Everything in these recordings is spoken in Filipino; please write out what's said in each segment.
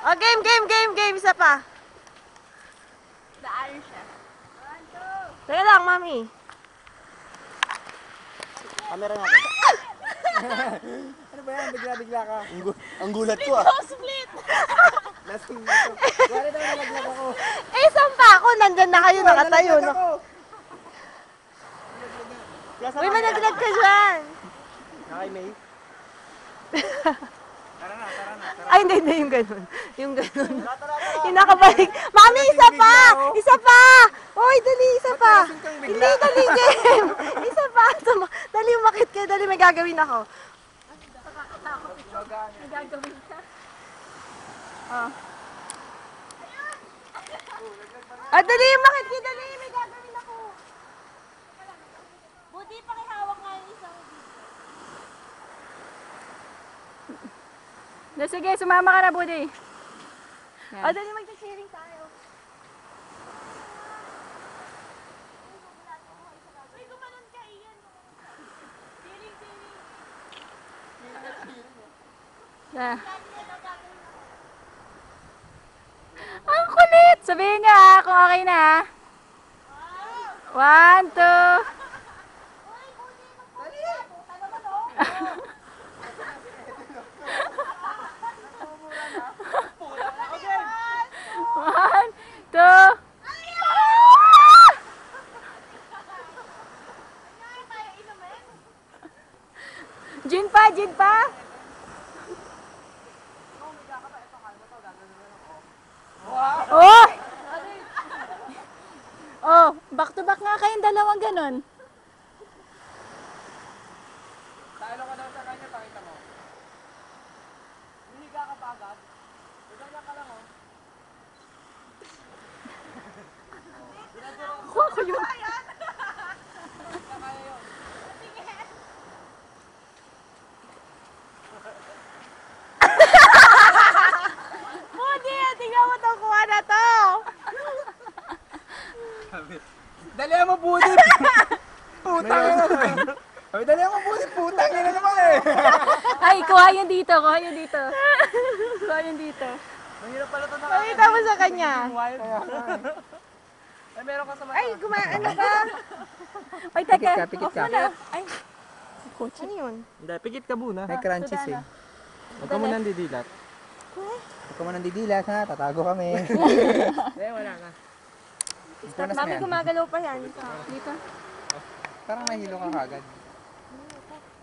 Oh, game. Isa pa. Daan siya. Teka lang, mami. Camera natin. Ano ba yan? Bigla ka. Ang gulat ko ah. Split! Lasing. Wala daw nalaglag ako. Eh, saan pa ako? Nandyan na kayo, nakatayo. Nalaglag ako. Uy, malaglag ka dyan. Nakay May. Tara na. Ay, hindi, yung ganun. Yung ganun. Yung nakabalik. Mami, isa pa! Isa pa! Uy, dali, isa pa. Hindi, dali, game. Isa pa. Dali, umakit kayo. Dali, may gagawin ako. May gagawin ka. Dali, umakit kayo. Dali, may gagawin ako. Buti pakihawak nga yung isang Sige, sumama ka na, Budi. Dali, mag-sharing tayo. Uy, gumanon ka, Ian. Tiring. Ang kulit! Sabihin niya ha, kung okay na ha. 1, 2. One, two. Gin pa. Oh! Oh, back to back nga kayong dalawang ganun. Talo ka daw sa kanya, pakita mo. Hiniga ka pa agad. Hiniga ka lang oh. Kuha ko yun. Budi, tingnan mo itong kuha na to. Dali mo, Budi! Putang ina naman! Ay, dali mo, Budi! Putang ina naman eh! Ay, kuha yun dito. Mahirap pala ito na. Pakita mo sa kanya. Ay, meron ka sa mata. Ay, ano ba? Ay, teka. Pikit ka. Off mo na. Ay, Ano yun? Hindi, pikit ka muna. May crunches eh. Huwag ka muna didilat. Huwag ka muna didilat ha, tatago kami. Eh, wala na. Mami, gumagalaw pa yan. dito. Parang nahilo ka kagad.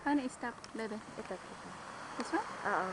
Ano, stop. Dada. Ito. This one? Oo.